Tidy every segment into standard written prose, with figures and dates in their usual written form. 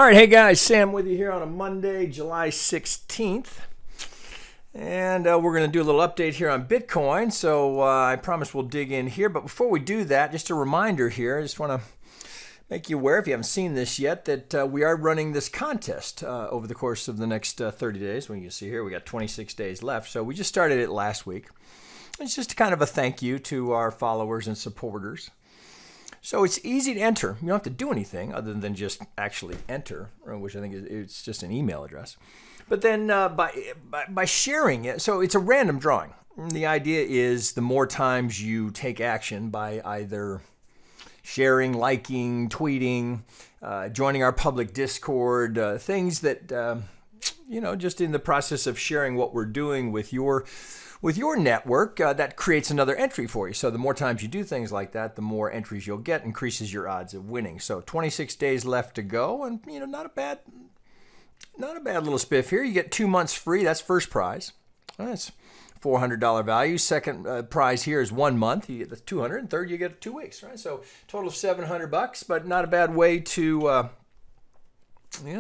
right, hey guys, Sam with you here on a Monday, July 16th. And we're going to do a little update here on Bitcoin. So I promise we'll dig in here. But before we do that, just a reminder here, I just want to make you aware, if you haven't seen this yet, that we are running this contest over the course of the next 30 days. When you see here, we got 26 days left. So we just started it last week. It's just kind of a thank you to our followers and supporters. So it's easy to enter. You don't have to do anything other than just actually enter, which I think it's just an email address. But then by sharing it, so it's a random drawing. The idea is the more times you take action by either sharing, liking, tweeting, joining our public Discord, things that, just in the process of sharing what we're doing with your network, that creates another entry for you. So the more times you do things like that, the more entries you'll get, increases your odds of winning. So 26 days left to go, and not a bad little spiff here. You get 2 months free. That's first prize. That's $400 value. Second prize here is 1 month. You get the 200, and third you get 2 weeks. Right. So total of $700, but not a bad way to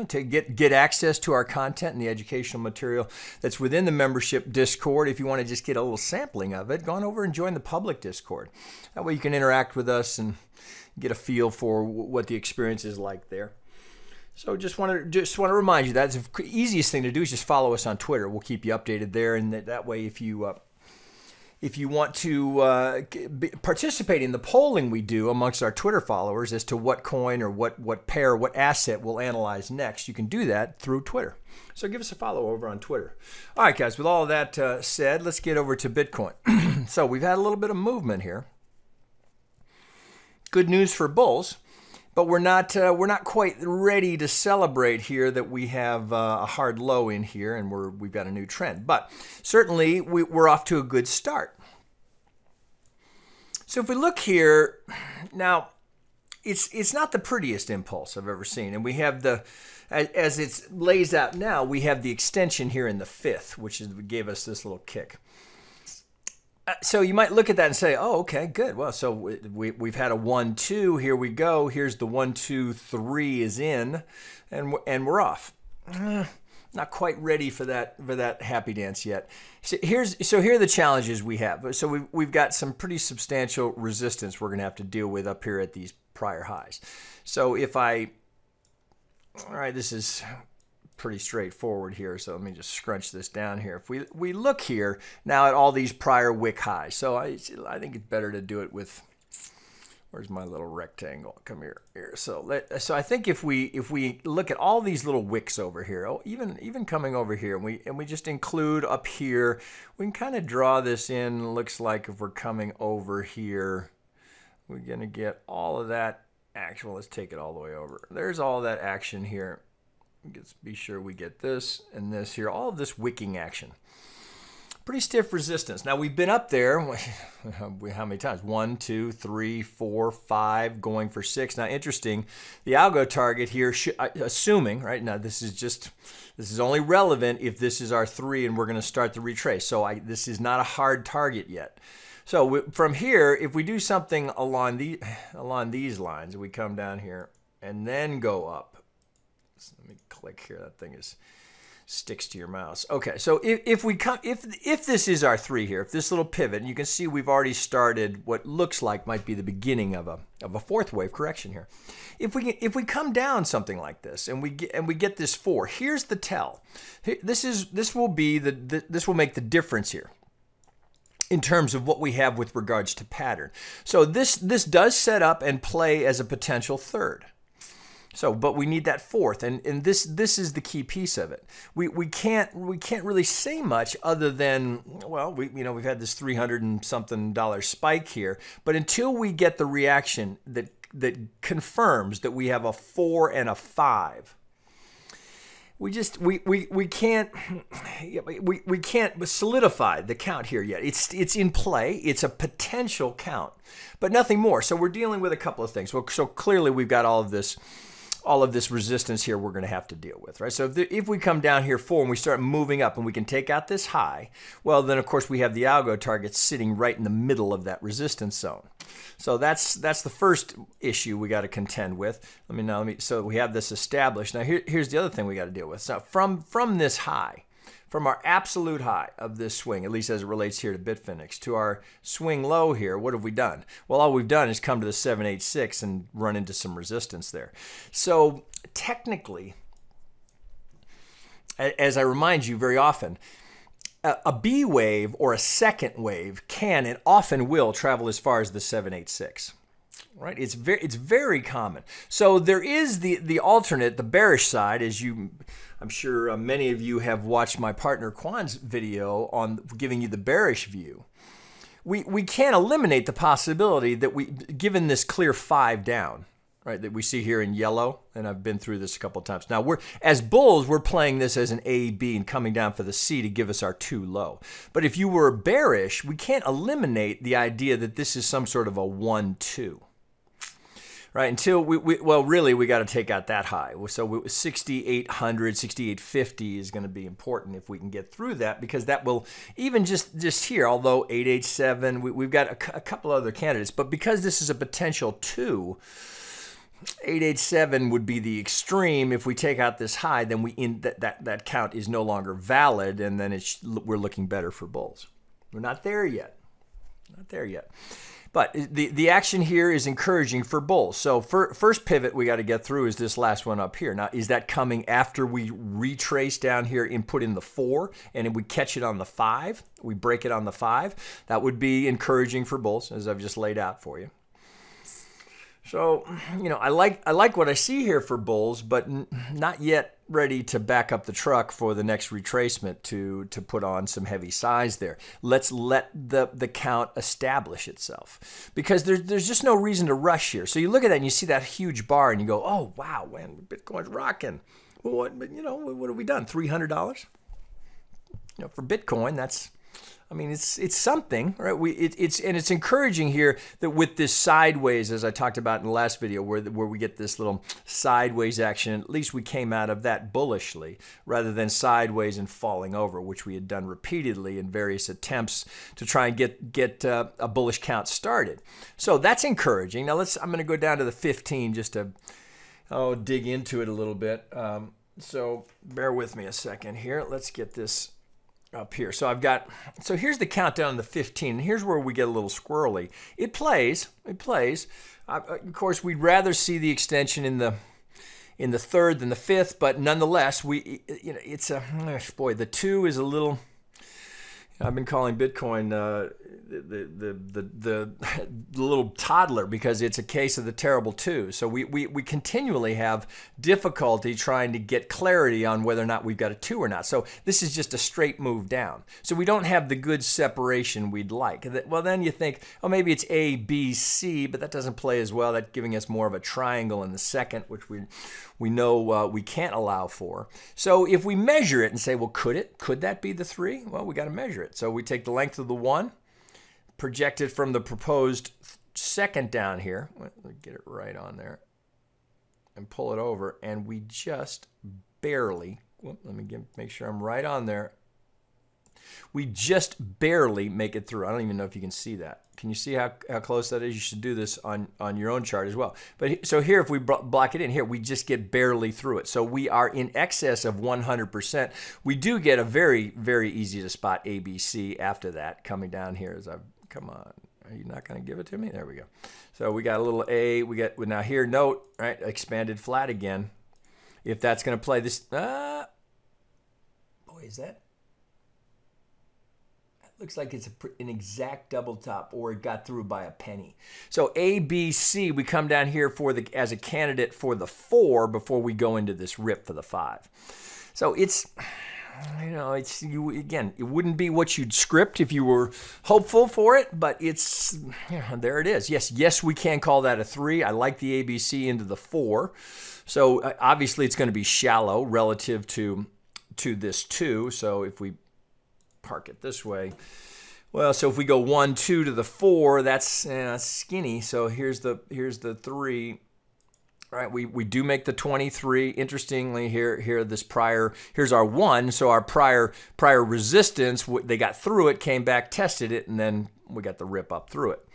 to get access to our content and the educational material that's within the membership Discord. If you want to just get a little sampling of it, go on over and join the public Discord. That way you can interact with us and get a feel for what the experience is like there. So just want to remind you that's the easiest thing to do is just follow us on Twitter. We'll keep you updated there, and that way if you want to participate in the polling we do amongst our Twitter followers as to what coin or what pair, what asset we'll analyze next, you can do that through Twitter. So give us a follow over on Twitter. All right, guys, with all of that said, let's get over to Bitcoin. So we've had a little bit of movement here. Good news for bulls, but we're not quite ready to celebrate here that we have a hard low in here and we've got a new trend. But certainly we're off to a good start. So if we look here, now it's not the prettiest impulse I've ever seen. And we have as it lays out now, we have the extension here in the fifth, which gave us this little kick. So you might look at that and say, oh, okay, good. Well, so we've had a 1-2. Here we go. Here's the 1-2-3 is in, and we're off. Not quite ready for that happy dance yet. So here are the challenges we have. So we've got some pretty substantial resistance we're going to have to deal with up here at these prior highs. So all right, this is pretty straightforward here. So let me just scrunch this down here. If we look here now at all these prior wick highs, so I think it's better to do it with, where's my little rectangle? Come here. So I think if we look at all these little wicks over here, even coming over here, and we just include up here, we can kind of draw this in. Looks like if we're coming over here, we're gonna get all of that action. Let's take it all the way over. There's all that action here. Let's be sure we get this and this here. All of this wicking action. Pretty stiff resistance. Now we've been up there, how many times? 1, 2, 3, 4, 5, going for 6. Now interesting, the algo target here, assuming, right now this is only relevant if this is our 3 and we're going to start the retrace. So this is not a hard target yet. So from here, if we do something along these lines, we come down here and then go up. Let me click here. That thing sticks to your mouse. Okay, so if this is our 3 here, if this little pivot, and you can see we've already started what looks like might be the beginning of a fourth wave correction here. If we come down something like this and we get this 4, here's the tell. This will make the difference here in terms of what we have with regards to pattern. So this does set up and play as a potential third. So, but we need that fourth, and this is the key piece of it. We can't really say much other than, well, we've had this $300 and something spike here, but until we get the reaction that confirms that we have a 4 and a 5, we can't solidify the count here yet. It's in play. It's a potential count, but nothing more. So we're dealing with a couple of things. Well, so clearly we've got all of this all of this resistance here we're going to have to deal with, right? So if we come down here 4 and we start moving up and we can take out this high, well, then of course we have the algo target sitting right in the middle of that resistance zone. So that's the first issue we got to contend with. So we have this established. Now here's the other thing we got to deal with. So from this high, from our absolute high of this swing, at least as it relates here to Bitfinex, to our swing low here, what have we done? Well, all we've done is come to the 786 and run into some resistance there. So technically, as I remind you very often, a B wave or a second wave can and often will travel as far as the 786. Right? It's very common. So there is the alternate, the bearish side, as I'm sure many of you have watched my partner Quan's video on giving you the bearish view. We can't eliminate the possibility that given this clear 5 down, right, that we see here in yellow, and I've been through this a couple of times. Now, as bulls, we're playing this as an A, B, and coming down for the C to give us our 2 low. But if you were bearish, we can't eliminate the idea that this is some sort of a 1, 2. Right, until really we got to take out that high. So 6,800, 6,850 is going to be important if we can get through that, because that will, even just here, although 887, we've got a couple other candidates, but because this is a potential 2, 887 would be the extreme. If we take out this high, then that count is no longer valid, and then we're looking better for bulls. We're not there yet. Not there yet. But the action here is encouraging for bulls. So first pivot we got to get through is this last one up here. Now, is that coming after we retrace down here and put in the 4 and we catch it on the 5? We break it on the 5? That would be encouraging for bulls, as I've just laid out for you. So, I like what I see here for bulls, but not yet ready to back up the truck for the next retracement to put on some heavy size there. Let's let the count establish itself, because there's just no reason to rush here. So you look at that and you see that huge bar and you go, oh, wow, man, Bitcoin's rocking. Well, what have we done? $300? For Bitcoin, that's... it's something, right? It's encouraging here that with this sideways, as I talked about in the last video, where we get this little sideways action, at least we came out of that bullishly, rather than sideways and falling over, which we had done repeatedly in various attempts to try and get a bullish count started. So that's encouraging. Now I'm going to go down to the 15 just to dig into it a little bit. So bear with me a second here. Let's get this up here. So here's the countdown on the 15. Here's where we get a little squirrely. It plays. Of course, we'd rather see the extension in the 3rd than the 5th, but nonetheless, the 2 is a little... I've been calling Bitcoin the little toddler, because it's a case of the terrible 2. So we continually have difficulty trying to get clarity on whether or not we've got a 2 or not. So this is just a straight move down. So we don't have the good separation we'd like. Well, then you think, oh, maybe it's A, B, C, but that doesn't play as well. That's giving us more of a triangle in the second, which we know we can't allow for. So if we measure it and say, well, could that be the 3? Well, we got to measure it. So we take the length of the 1, project it from the proposed second down here. Let me get it right on there and pull it over, and we just barely, make sure I'm right on there. We just barely make it through. I don't even know if you can see that. Can you see how close that is? You should do this on your own chart as well. But so here, if we block it in here, we just get barely through it. So we are in excess of 100%. We do get a very, very easy to spot ABC after that coming down here. Come on, are you not going to give it to me? There we go. So we got a little A. Now here, note, right, expanded flat again. If that's going to play this, boy, is that? Looks like it's an exact double top, or it got through by a penny. So A, B, C, we come down here as a candidate for the 4 before we go into this rip for the 5. So it's, again, it wouldn't be what you'd script if you were hopeful for it, but it's, there it is. Yes, we can call that a 3. I like the ABC into the 4. So obviously it's going to be shallow relative to this 2. So if we park it this way, well, so if we go 1, 2 to the 4, that's skinny. So here's the 3 All right, we do make the 23. Interestingly, here's our 1. So our prior resistance, they got through it, came back, tested it, and then we got the rip up through it.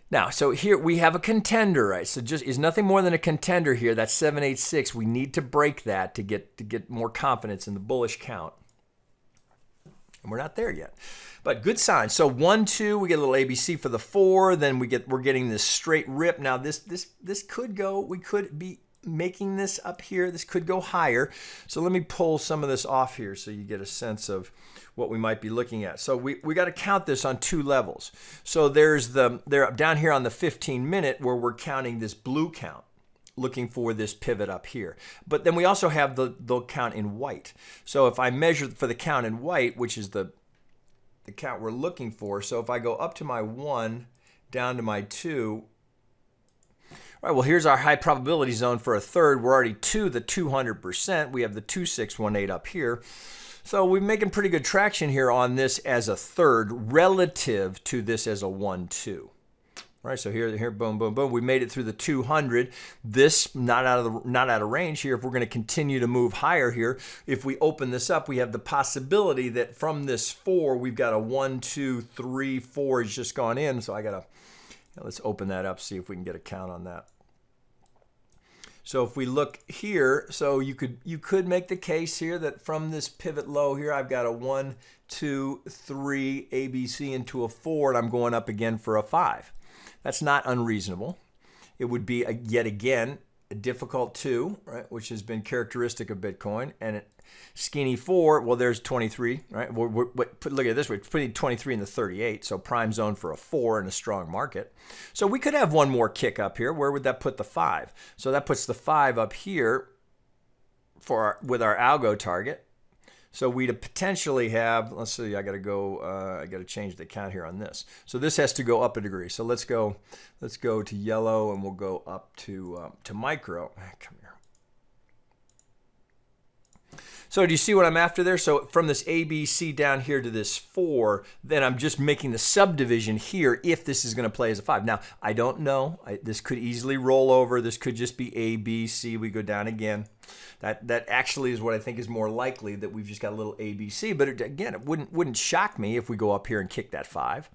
Now, so here we have a contender, right? So just is nothing more than a contender here. That's 786. We need to break that to get more confidence in the bullish count. And we're not there yet. But good sign. So 1, 2, we get a little ABC for the 4. Then we're getting this straight rip. Now this could go. We could be making this up here. This could go higher. So let me pull some of this off here so you get a sense of what we might be looking at. So we got to count this on 2 levels. So they're down here on the 15-minute where we're counting this blue count, looking for this pivot up here. But then we also have the count in white. So if I measure for the count in white, which is the count we're looking for, so if I go up to my 1, down to my 2, all right, well, here's our high probability zone for a third. We're already to the 200%. We have the 2618 up here. So we're making pretty good traction here on this as a third relative to this as a 1, 2. All right, so here, boom, boom, boom. We made it through the 200. This not out of range here. If we're going to continue to move higher here, if we open this up, we have the possibility that from this 4, we've got a 1, 2, 3, 4 has just gone in. So let's open that up, see if we can get a count on that. So if we look here, so you could make the case here that from this pivot low here, I've got a 1, 2, 3 ABC into a 4, and I'm going up again for a 5. That's not unreasonable. It would be, yet again, a difficult 2, right, which has been characteristic of Bitcoin. And skinny 4, well, there's 23, right? Look at it this way. We're putting 23 in the 38, so prime zone for a 4 in a strong market. So we could have one more kick up here. Where would that put the 5? So that puts the 5 up here with our algo target. So we'd potentially have, let's see, I got to change the count here on this. So this has to go up a degree. So let's go to yellow, and we'll go up to micro. Come here. So do you see what I'm after there? So from this ABC down here to this 4, then I'm just making the subdivision here if this is going to play as a 5. Now, I don't know. This could easily roll over. This could just be A, B, C. We go down again. That actually is what I think is more likely, that we've just got a little ABC. But again, it wouldn't shock me if we go up here and kick that 5.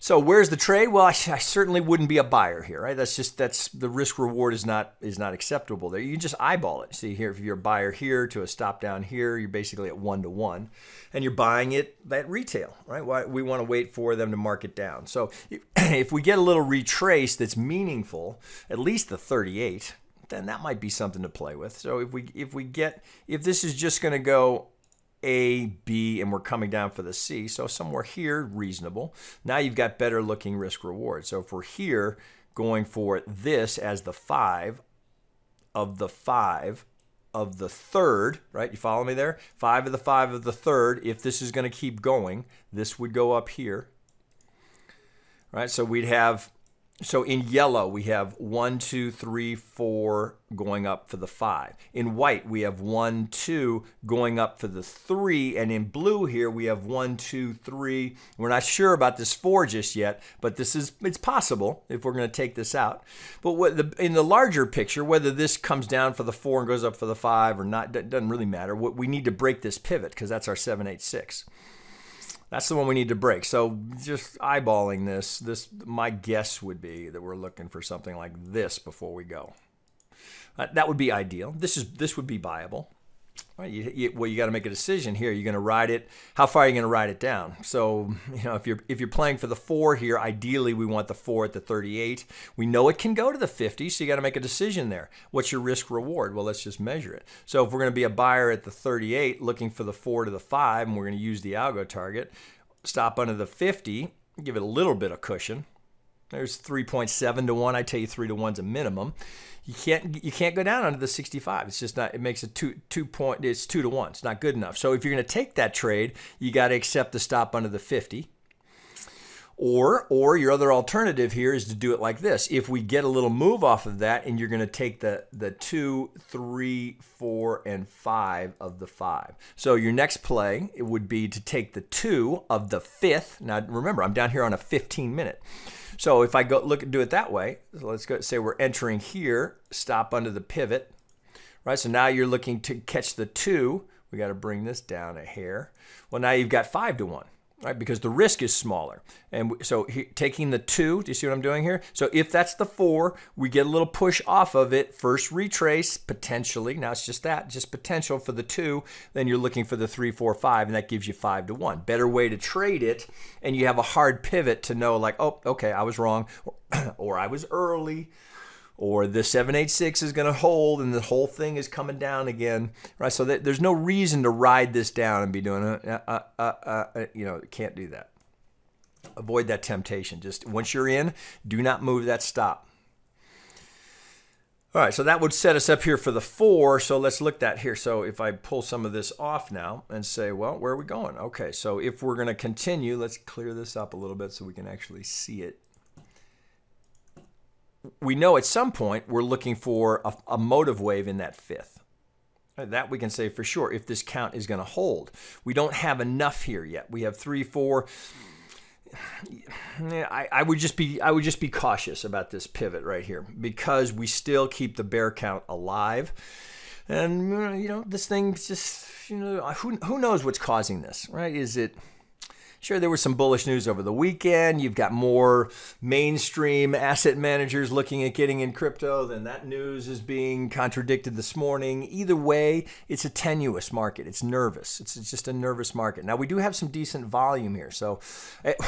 So where's the trade? Well, I certainly wouldn't be a buyer here, right? That's the risk reward is not acceptable there. You can just eyeball it. See here, if you're a buyer here to a stop down here, you're basically at 1-to-1, and you're buying it at retail, right? We want to wait for them to mark it down. So if we get a little retrace that's meaningful, at least the 38, then that might be something to play with. So if this is just going to go A, B, and we're coming down for the C, so somewhere here, reasonable. Now you've got better looking risk reward. So if we're here going for this as the 5 of the 5 of the third, right? You follow me there? 5 of the 5 of the third. If this is going to keep going, this would go up here, right? So we'd have, so in yellow, we have 1, 2, 3, 4 going up for the 5. In white, we have 1, 2 going up for the 3. And in blue here, we have 1, 2, 3. We're not sure about this 4 just yet, but it's possible if we're going to take this out. But in the larger picture, whether this comes down for the 4 and goes up for the 5 or not, doesn't really matter. We need to break this pivot because that's our 786. That's the one we need to break. So just eyeballing this, my guess would be that we're looking for something like this before we go. That would be ideal. This would be viable. Right? You got to make a decision here. You're going to ride it. How far are you going to ride it down? So if you're playing for the 4 here, ideally we want the 4 at the 38. We know it can go to the 50, so you got to make a decision there. What's your risk reward? Well, let's just measure it. So if we're going to be a buyer at the 38, looking for the 4 to the 5, and we're going to use the algo target, stop under the 50, give it a little bit of cushion. There's 3.7 to 1. I tell you 3 to 1's a minimum. You can't go down under the 65. It's just not. It makes it 2 to 1. It's not good enough. So if you're going to take that trade, you got to accept the stop under the 50. Or your other alternative here is to do it like this. If we get a little move off of that, and you're going to take the 2, 3, 4, and 5 of the 5. So your next play, it would be to take the 2 of the 5th. Now remember, I'm down here on a 15-minute. So if I go do it that way, so let's go say we're entering here, stop under the pivot, right? So now you're looking to catch the 2. We got to bring this down a hair. Well, now you've got 5 to 1. Right, because the risk is smaller. And so taking the 2, do you see what I'm doing here? So if that's the 4, we get a little push off of it, first retrace, potentially. Now it's just that, just potential for the 2. Then you're looking for the 3, 4, 5, and that gives you 5 to 1. Better way to trade it, and you have a hard pivot to know like, oh, okay, I was wrong, or I was early, or the 786 is going to hold and the whole thing is coming down again, right? So there's no reason to ride this down and be doing, you know, can't do that. Avoid that temptation. Just once you're in, do not move that stop. All right, so that would set us up here for the 4. So let's look at here. So if I pull some of this off now and say, well, where are we going? Okay, so if we're going to continue, let's clear this up a little bit so we can actually see it. We know at some point we're looking for a motive wave in that 5th. That we can say for sure if this count is going to hold. We don't have enough here yet. We have 3, 4. I would just be cautious about this pivot right here because we still keep the bear count alive. And you know, this thing's just, you know, who knows what's causing this, right? Is it Sure, there was some bullish news over the weekend. You've got more mainstream asset managers looking at getting in crypto. Then that news is being contradicted this morning. Either way, it's a tenuous market. It's nervous. It's just a nervous market. Now, we do have some decent volume here. So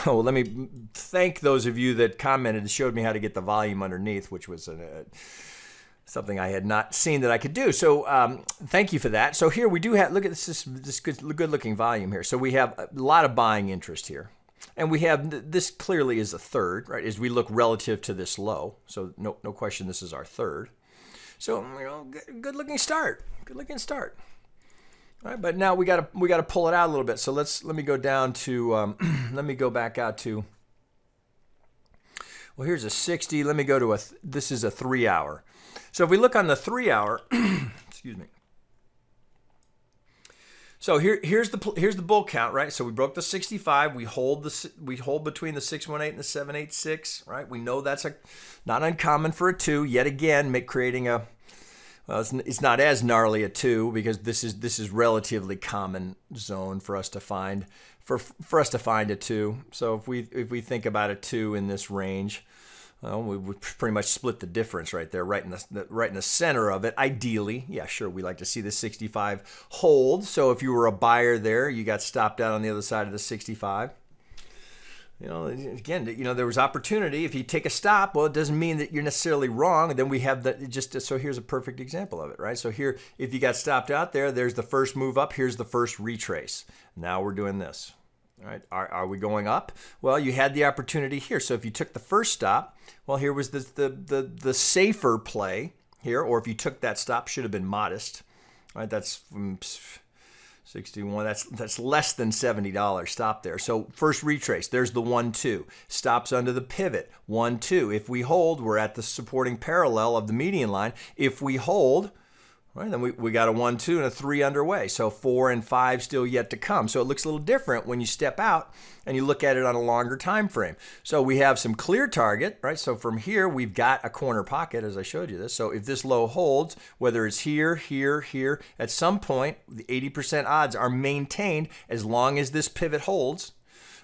let me thank those of you that commented and showed me how to get the volume underneath, which was something I had not seen that I could do. So thank you for that. So here we do have, look at this good looking volume here. So we have a lot of buying interest here. And we have, this clearly is a third, right, as we look relative to this low. So no question this is our third. So, you know, good looking start. Good looking start. All right, but now we got to pull it out a little bit. So let me go down to, let me go back out to, well, here's a 60. Let me go to this is a 3 hour. So if we look on the 3 hour, excuse me. So here's the bull count, right? So we broke the 65. We hold between the 618 and the 786, right? We know that's not uncommon for a 2. Yet again, creating a well, it's not as gnarly a 2 because this is relatively common zone for us to find for us to find a 2. So if we think about a 2 in this range. Well, we would pretty much split the difference right there, right in the center of it. Ideally, yeah, sure, we like to see the 65 hold. So if you were a buyer there, you got stopped out on the other side of the 65. You know, again, you know, there was opportunity. If you take a stop, well, it doesn't mean that you're necessarily wrong. And then we have so here's a perfect example of it, right? So here, if you got stopped out there, there's the first move up. Here's the first retrace. Now we're doing this. All right, are we going up? Well, you had the opportunity here. So if you took the first stop, well, here was the safer play here. Or if you took that stop, should have been modest. All right, that's from 61. That's less than $70 stop there. So first retrace. There's the 1-2. Stops under the pivot. 1-2. If we hold, we're at the supporting parallel of the median line. If we hold. Right, then we got a 1-2 and a 3 underway. So 4 and 5 still yet to come. So it looks a little different when you step out and you look at it on a longer time frame. So we have some clear target, right? So from here, we've got a corner pocket, as I showed you this. So if this low holds, whether it's here, here, here, at some point, the 80% odds are maintained as long as this pivot holds,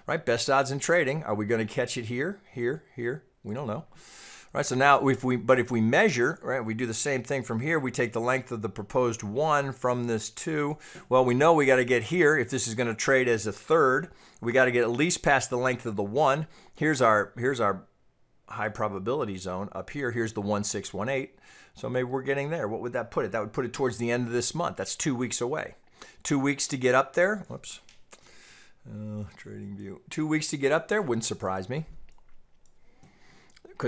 right? Best odds in trading. Are we going to catch it here, here, here? We don't know. Right, so now if we measure, right, we do the same thing from here. We take the length of the proposed 1 from this 2. Well, we know we got to get here. If this is going to trade as a third, we got to get at least past the length of the 1. Here's our high probability zone up here. Here's the 1618. So maybe we're getting there. What would that put it? That would put it towards the end of this month. That's 2 weeks away. 2 weeks to get up there. Whoops. Trading view. 2 weeks to get up there wouldn't surprise me.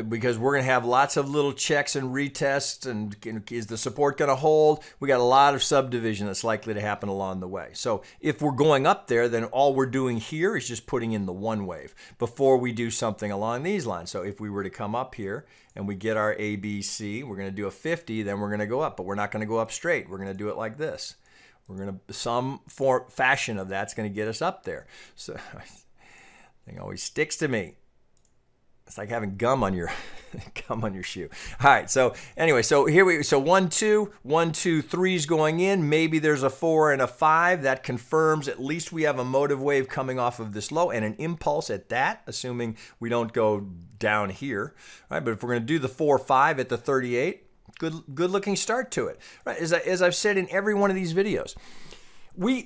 because we're going to have lots of little checks and retests, and is the support going to hold? We got a lot of subdivision that's likely to happen along the way. So if we're going up there, then all we're doing here is just putting in the one wave before we do something along these lines. So if we were to come up here and we get our ABC, we're going to do a 50, then we're going to go up, but we're not going to go up straight. We're going to do it like this. We're going to, some fashion of that's going to get us up there. So thing always sticks to me. It's like having gum on your shoe. All right. So anyway, so here we 1 2 1 2 3's going in. Maybe there's a 4 and a 5. That confirms at least we have a motive wave coming off of this low and an impulse at that, assuming we don't go down here. All right. But if we're going to do the 4 5 at the 38, good looking start to it. Right. As I've said in every one of these videos. We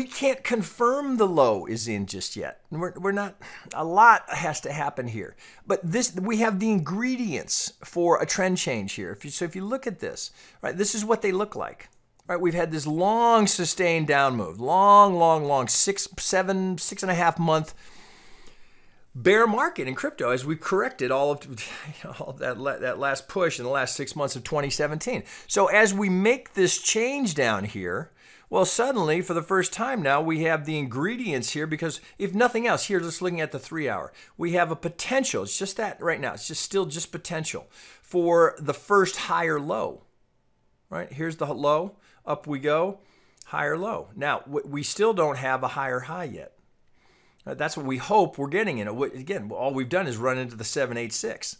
can't confirm the low is in just yet. We're not, a lot has to happen here. But we have the ingredients for a trend change here. So if you look at this, right, this is what they look like. Right, we've had this long sustained down move, long 6.5 month bear market in crypto as we corrected all of that last push in the last 6 months of 2017. So as we make this change down here, well, suddenly, for the first time now, we have the ingredients here because if nothing else, here, just looking at the 3 hour, we have a potential. It's just that right now. It's just still just potential for the first higher low, right? Here's the low. Up we go. Higher low. Now, we still don't have a higher high yet. That's what we hope we're getting in. Again, all we've done is run into the 786.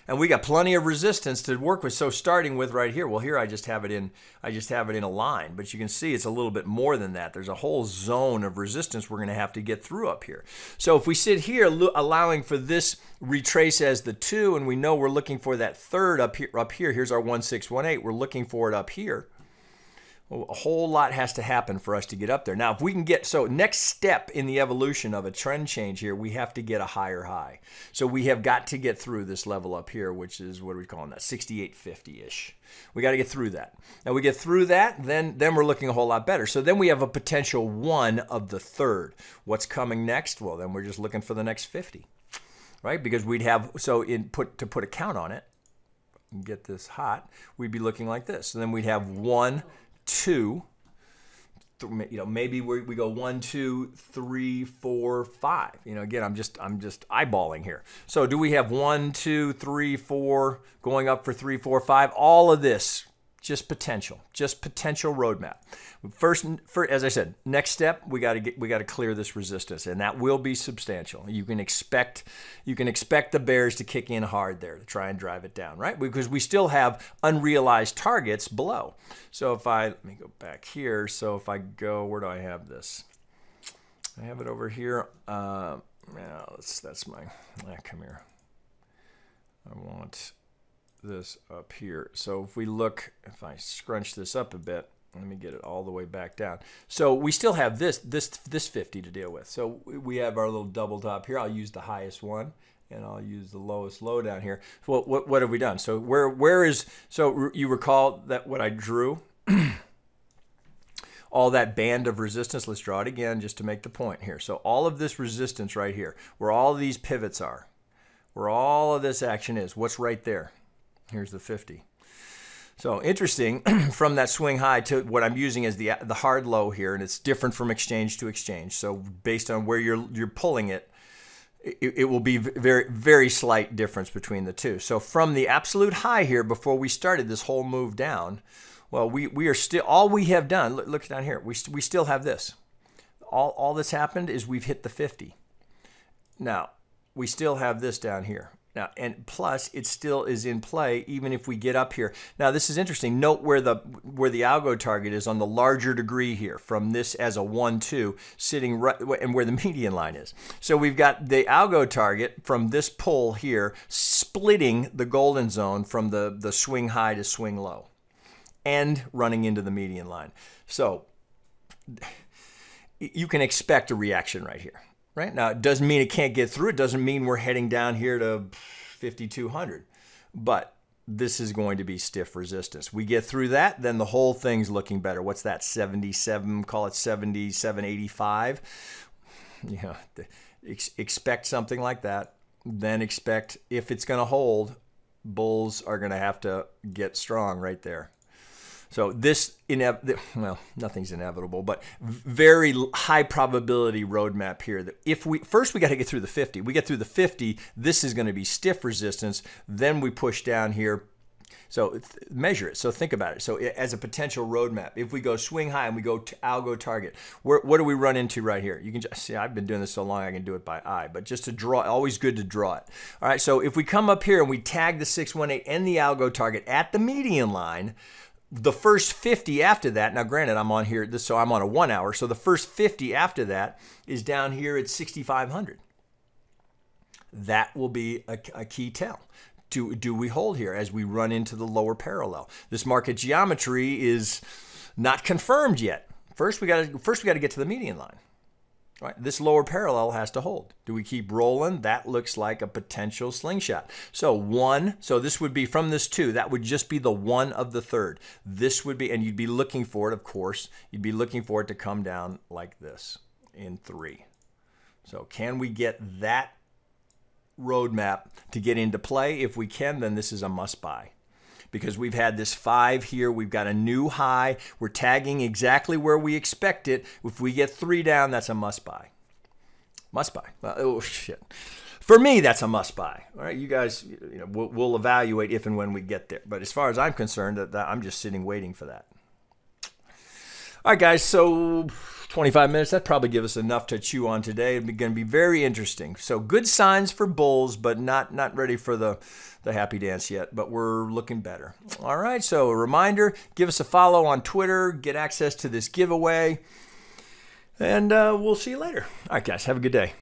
And we got plenty of resistance to work with. So starting with right here, well, here I just have it in a line, but you can see it's a little bit more than that. There's a whole zone of resistance we're going to have to get through up here. So if we sit here allowing for this retrace as the 2, and we know we're looking for that third up here. Here's our 1618. We're looking for it up here. Well, a whole lot has to happen for us to get up there. Now, if we can get, so next step in the evolution of a trend change here, we have to get a higher high. So we have got to get through this level up here, which is, what are we calling that? 6850-ish. We got to get through that. Now we get through that, then we're looking a whole lot better. So then we have a potential 1 of the third. What's coming next? Well, then we're just looking for the next 50, right? Because we'd have, so to put a count on it, and get this hot, we'd be looking like this. So then we'd have 1, 2, maybe we go 1, 2, 3, 4, 5. Again, I'm just eyeballing here. So do we have 1, 2, 3, 4 going up for 3, 4, 5? All of this just potential roadmap. First, as I said, next step we got to clear this resistance, and that will be substantial. You can expect the bears to kick in hard there to try and drive it down, right? Because we still have unrealized targets below. So let me go back here. So if I go, where do I have this? I have it over here. Come here. I want this up here. So if I scrunch this up a bit, let me get it all the way back down. So we still have this 50 to deal with. So we have our little double top here. I'll use the highest one, and I'll use the lowest low down here. So what have we done? So so you recall that what I drew, all that band of resistance. Let's draw it again just to make the point here. So all of this resistance right here, where all of these pivots are, where all of this action is, what's right there? Here's the 50. So interesting, from that swing high to what I'm using as the hard low here, and it's different from exchange to exchange. So based on where you're pulling it, it will be very, very slight difference between the two. So from the absolute high here, before we started this whole move down, well, we are still, all we have done, look down here, we still have this. All that's happened is we've hit the 50. Now, we still have this down here. Now, and plus, it still is in play even if we get up here. Now, this is interesting. Note where the algo target is on the larger degree here, from this as a 1, 2, sitting right, and where the median line is. So we've got the algo target from this pull here, splitting the golden zone from the swing high to swing low, and running into the median line. So you can expect a reaction right here. Right? Now, it doesn't mean it can't get through. It doesn't mean we're heading down here to 5,200. But this is going to be stiff resistance. We get through that, then the whole thing's looking better. What's that? 77, call it 77.85. Expect something like that. then expect, if it's going to hold, bulls are going to have to get strong right there. So this, well, nothing's inevitable, but very high probability roadmap here. That if we got to get through the 50. We get through the 50, this is going to be stiff resistance. Then we push down here. So measure it. So think about it. So as a potential roadmap, if we go swing high and we go to algo target, what do we run into right here? You can just see, I've been doing this so long I can do it by eye, but just to draw, always good to draw it. All right, so if we come up here and we tag the 618 and the algo target at the median line, the first 50 after that, now granted I'm on here, so I'm on a 1 hour, so the first 50 after that is down here at 6,500. That will be a key tell. Do we hold here as we run into the lower parallel? This market geometry is not confirmed yet. First we got to get to the median line. Right, this lower parallel has to hold. Do we keep rolling? That looks like a potential slingshot. So 1, so this would be from this 2, that would just be the 1 of the third. This would be, and you'd be looking for it, of course, you'd be looking for it to come down like this in 3. So can we get that roadmap to get into play? If we can, then this is a must buy. Because we've had this 5 here, we've got a new high, we're tagging exactly where we expect it. If we get 3 down, that's a must buy. Must buy. Oh shit. For me, that's a must buy. All right, you guys, we'll evaluate if and when we get there. But as far as I'm concerned, that I'm just sitting waiting for that. All right, guys, so 25 minutes, that probably give us enough to chew on today. It's going to be very interesting. So good signs for bulls, but not ready for the happy dance yet, but we're looking better. All right, so a reminder, give us a follow on Twitter, get access to this giveaway, and we'll see you later. All right, guys, have a good day.